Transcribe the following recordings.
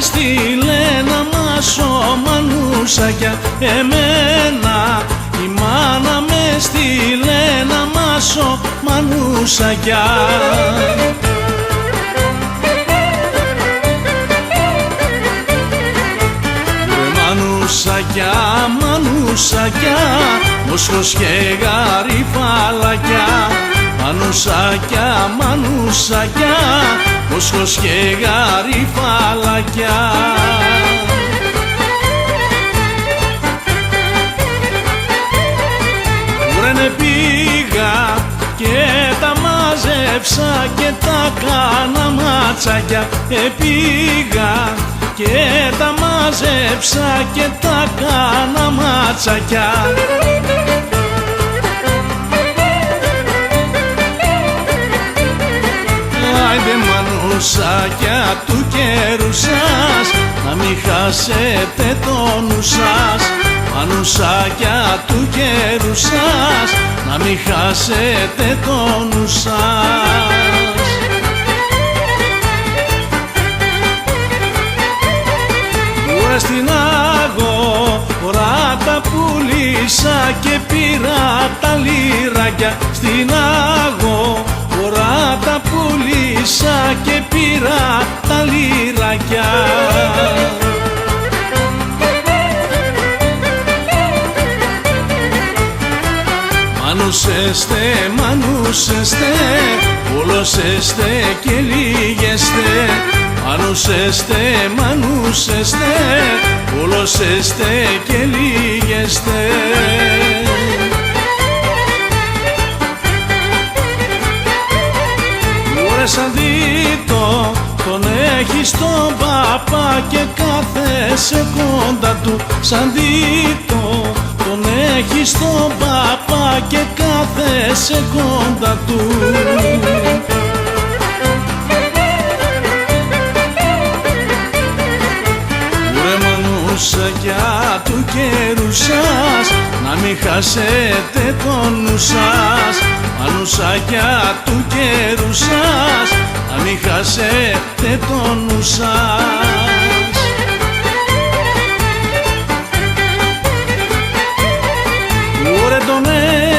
στείλε να μάσω μανούσακια, εμένα η μάνα με στείλε να μάσω μανούσακια. Μανούσακια, μανούσακια, μόσχος και γαριφαλακιά. Μανούσακια, μανούσακια, μόσχος και γαριφαλακιά. Βρένε πήγα και τα μάζεψα και τα κάνα ματσακιά. Πήγα και τα μάζεψα και τα κάνα ματσακιά. Άιντε μανούσακια του καιρού σας, να μην χάσετε το νου σας. Μανούσακια του καιρού σας, να μην χάσετε το νου σας. Τώρα στην αγορά τα πουλήσα και πήρα τα λιράκια. Στην αγορά τα πουλήσα και πήρα τα λιράκια. Μανούσεστε, μανούσεστε, όλοσεστε και λίγεστε. Μανούσεστε, μανούσεστε, όλοσεστε και λίγεστε. Σαν δίτο τον έχει στον παπά και κάθεσαι κοντά του. Σαν δίτο τον έχει στον παπά και κάθεσαι κοντά του. Ουρε μανούσακια του καιρού σας, να μην χάσετε το νου σας. Μανούσακια του καιρού σας, να μην χάσετε το νου σας. Ωρε τον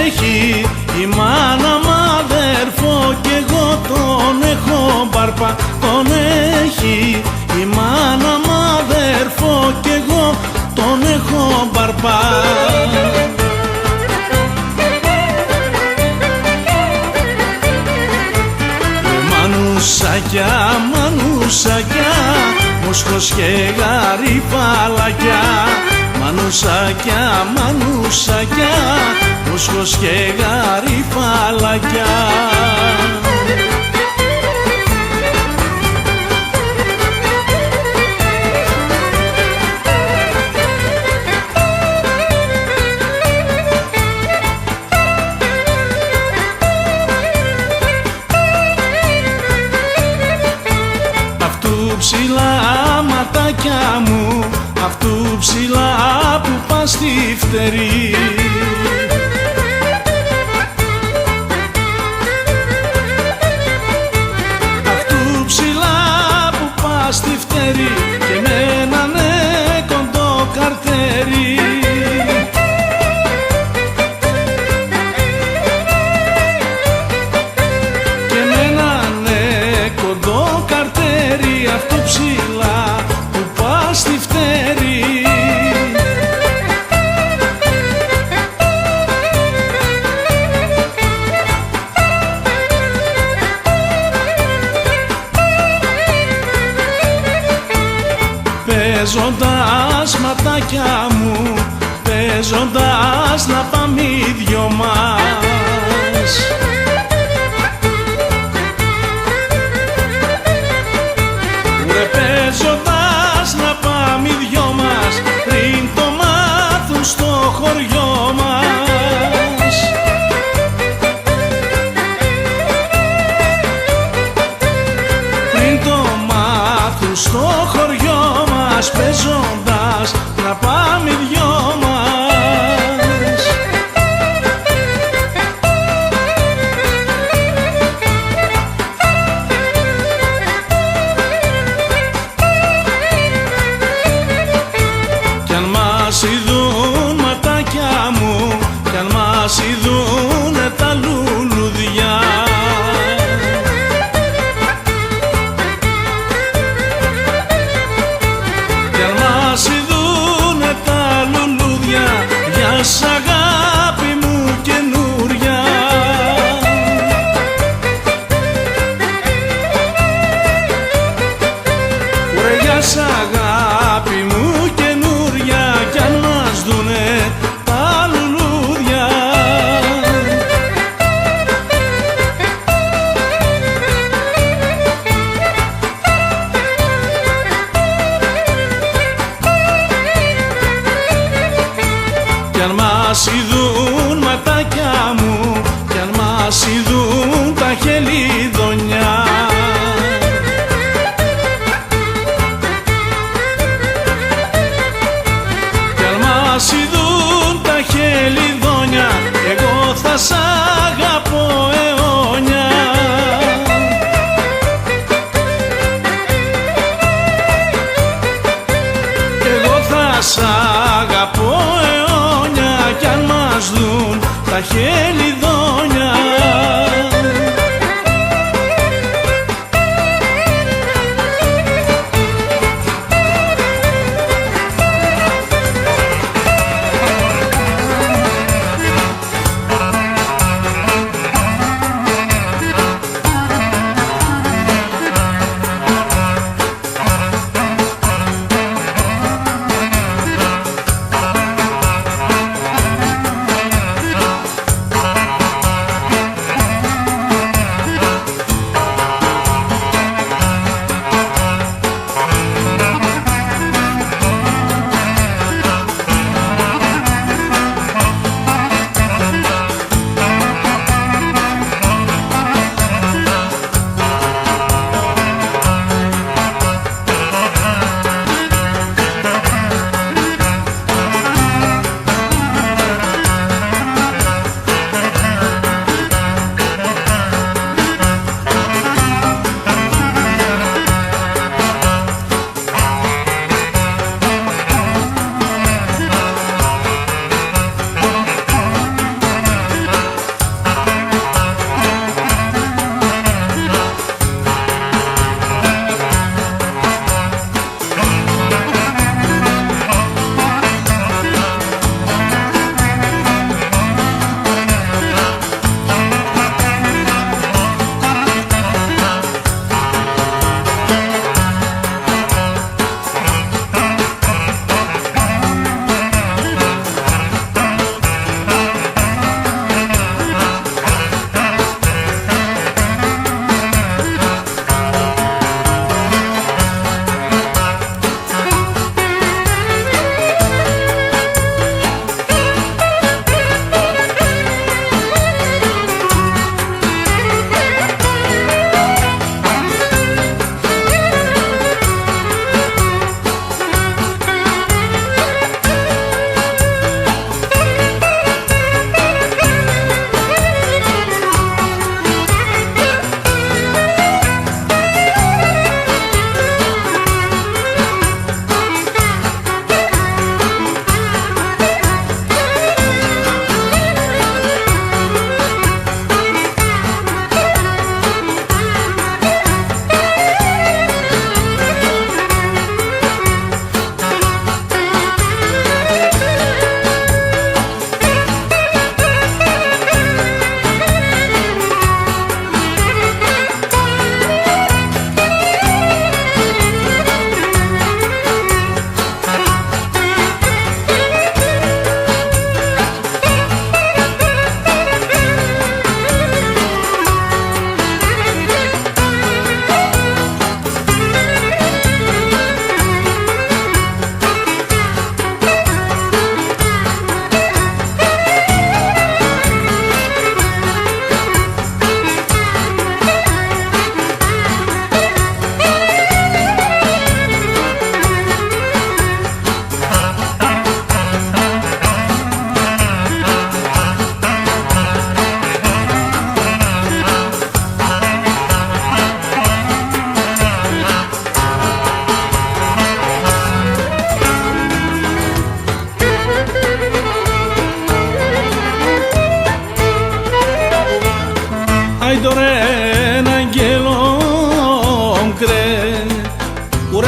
έχει η μάνα μ' αδερφό κι εγώ τον έχω μπαρπά. Τον έχει η μάνα μ' αδερφό κι εγώ τον έχω μπαρπά. Μανούσακια, μανούσακια, μόσχος και γαριφαλακιά. Μανούσακια, μανούσακια, μόσχος και γαριφαλακιά. Ψηλά ματάκια μου, αυτού ψηλά που πας στη φτερή. Αυτού ψηλά που πας στη φτερή και με έναν κοντό καρτέρι. Και με έναν κοντό καρτέρι, αυτού ψηλά που πας στη φτερή. Παίζοντας ματάκια μου, παίζοντας να πάμε οι δυο μας. Παίζοντας να πάμε οι δυο μας, πριν το μάθουν στο χωριό μας. Πριν το μάθουν στο χωριό μας, παίζοντας να πάμε οι δυο μας. μας ειδούν ματάκια μου κι αν μας ειδούν τα χελιδονιά. Κι αν μας ειδούν τα χελιδόνια εγώ θα σ' αγαπώ αιώνια. Σ' αγαπώ αιώνια κι αν μας δουν τα χελιδόνια.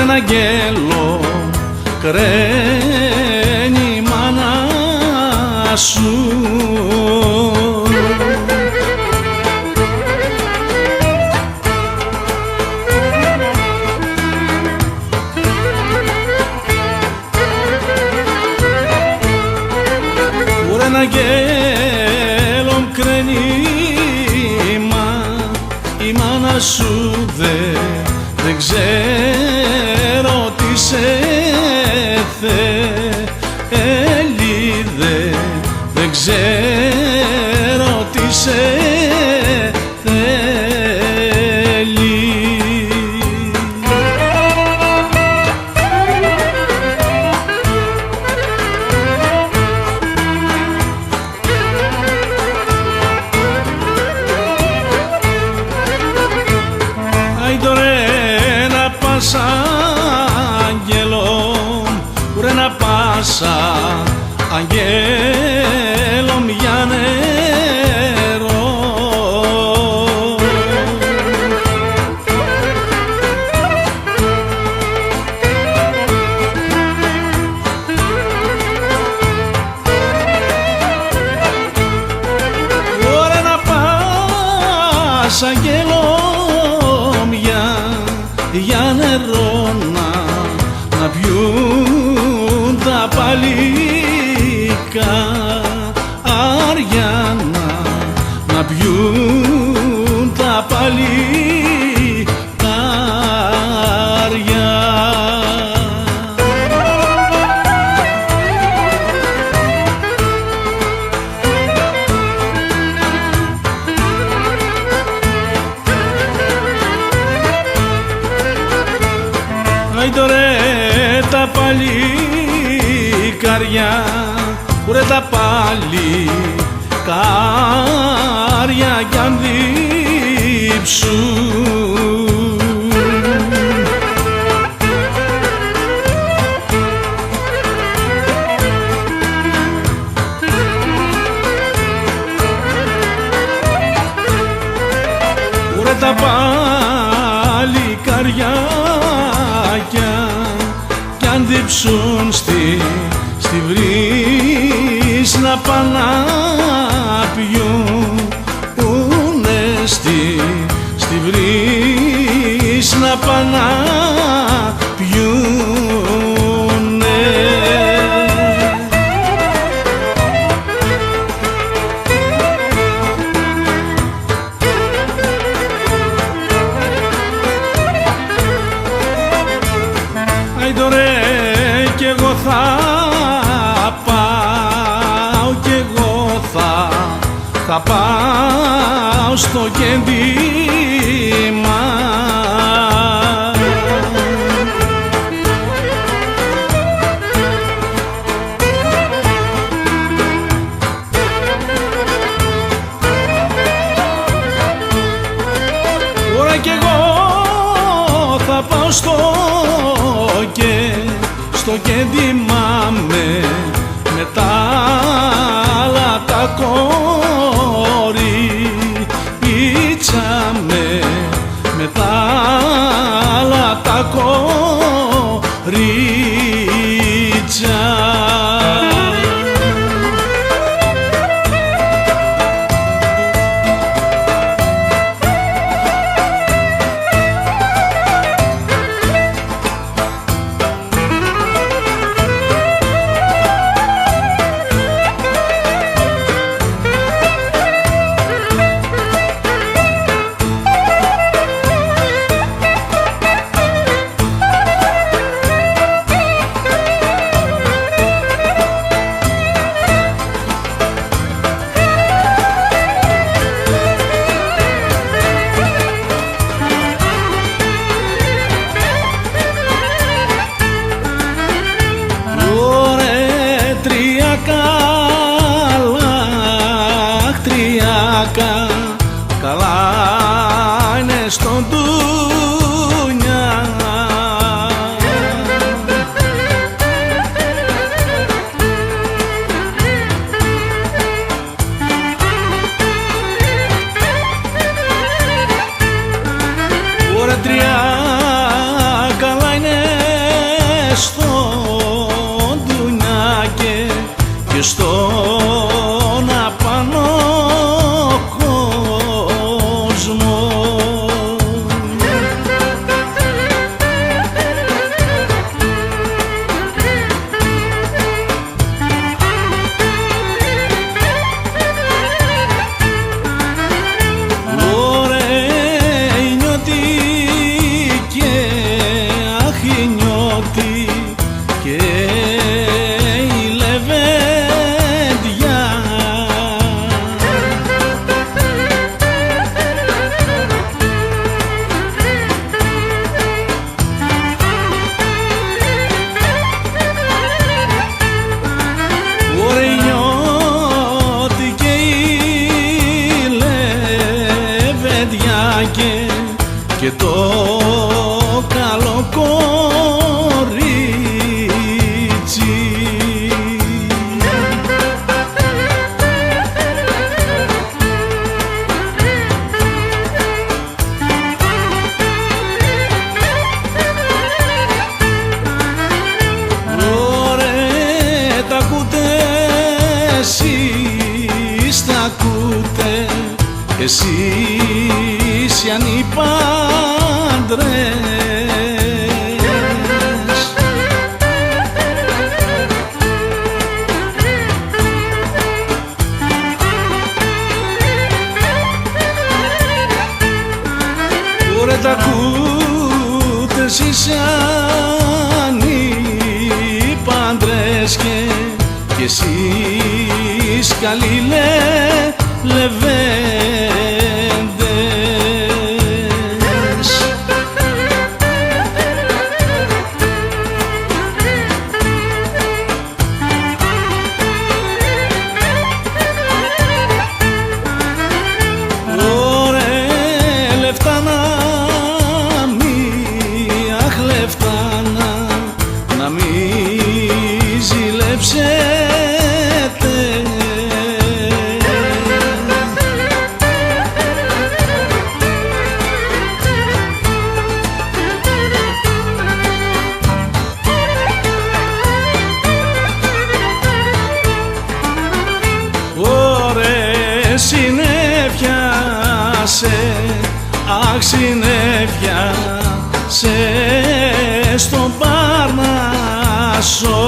un αγγέλο κραίνει η μάνα σου. Un αγγέλο κραίνει η μάνα σου, δεν ξέρω τι σε θέλει, δεν πας αγγέλom, ουρε να πας αγγέλom για νερό. Ουρε να πας αγγέλom για νερό να πιούν τα παλικάρια, να πιούν τα παλικάρια. Άιντο ρε τα παλικάρια, ουρε τα παλικάρια κι αν δείψουν. Ουρε τα παλικάρια κι αν δείψουν στη βρύς να πάνε να πιούνε, στη βρύς να πάνε να πιούνε. Άιντο ρε κι εγώ θα πάω, κι εγώ θα πάω στο κέντημα. Ωρα κι εγώ θα πάω στο κέντημα με τα άλλα τα κορίτσια, με τα άλλα τα κορίτσια. κορίτσι. Ωραία τα ακούτε εσείς, τα ακούτε εσείς οι ανήπαντρες. Ωραία τα ακούτε εσείς οι ανήπαντρες και εσείς καλοί λεβέντες. Ωραία λεφτά να να μη ζηλέψετε. Ωραία συνέφια αχ συνέφια στον Παρνασσό.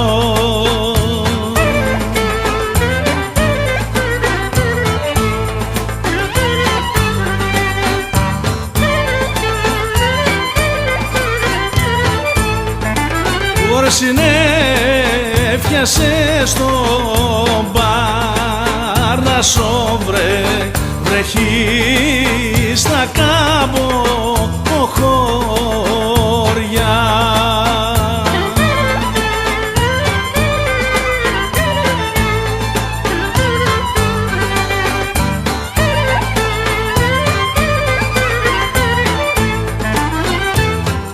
Ωραία συνέφια στον Παρνασσό βρέχει στα καμποχώρια.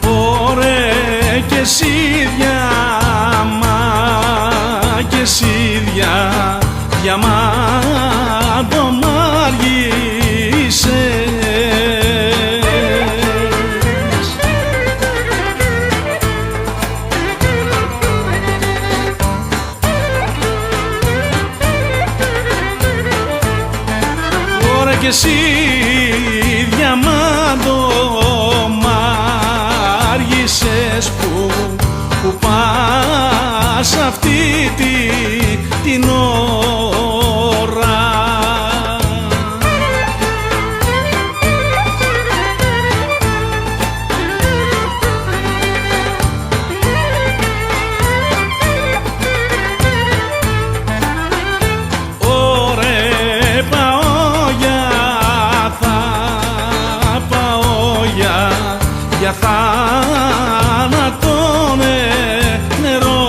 Ωραία και σίδια και σίδια διαμάντο μάργησες. Ωραία και εσύ διαμάντο μάργησες που πας αυτή την ώρα. Ωραία πάω για θάνατο νερό.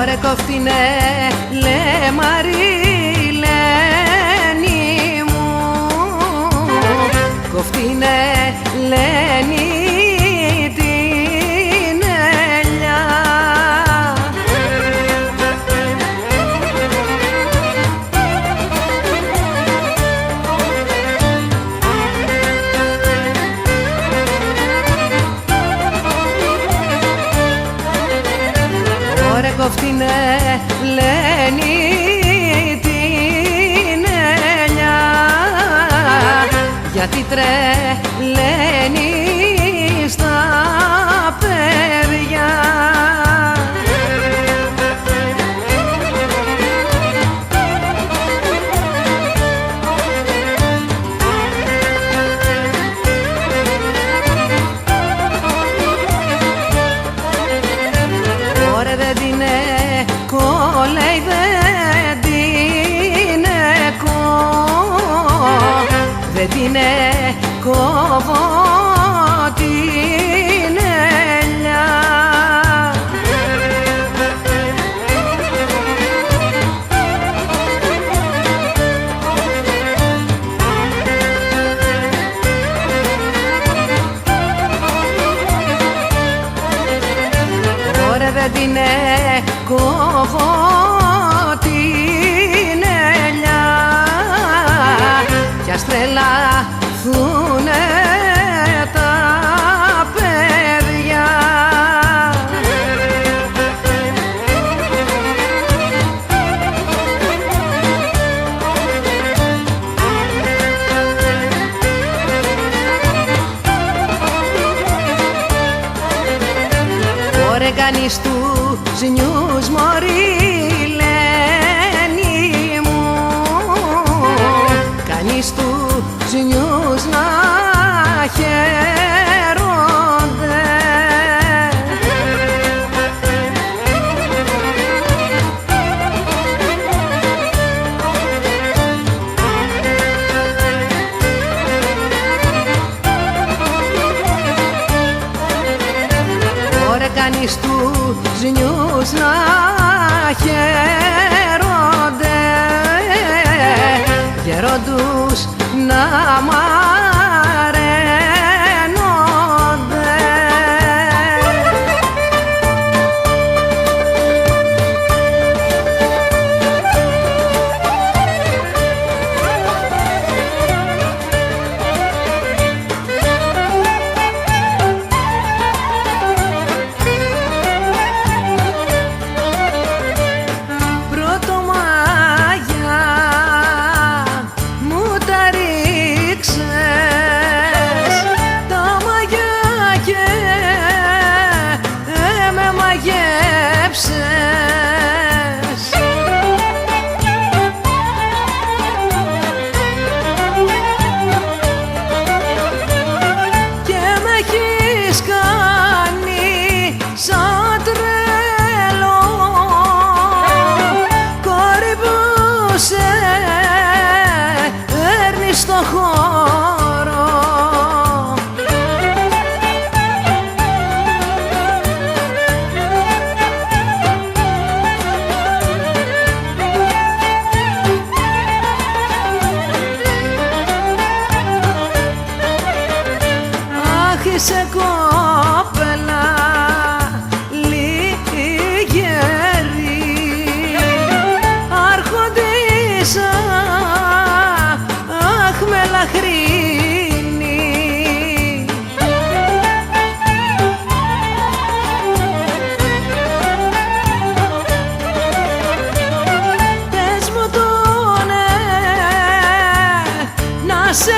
Ωραία κοφτινέ λεμαριλένη μου, κοφτινέ λένη την ελιά. Ωραία κοφτινέ λένη την ελιά, γιατί τρελαίνει στα παιδιά. Ωραία δεν την λέει δεν την δεν την κόβω την ελιά. Ωραία δεν την κόβω την ελιά κι ας τρελαθούνε τα παιδιά. Ωραία κάνεις τους νιούς μωρή Λένη μου, κάνεις τους νιούς να χαίρονται. Ωραία κάνεις τους νιούς να χαίρονται, γερόντους να μαραίνονται. Και με έχεις κάνει σαν τρελό, κόρη που σε έρνει στο χώρο. Είσαι κόπελα λιγερή, αρχοντήσα αχ μελαχρίνη. Πες μου το ναι, να σε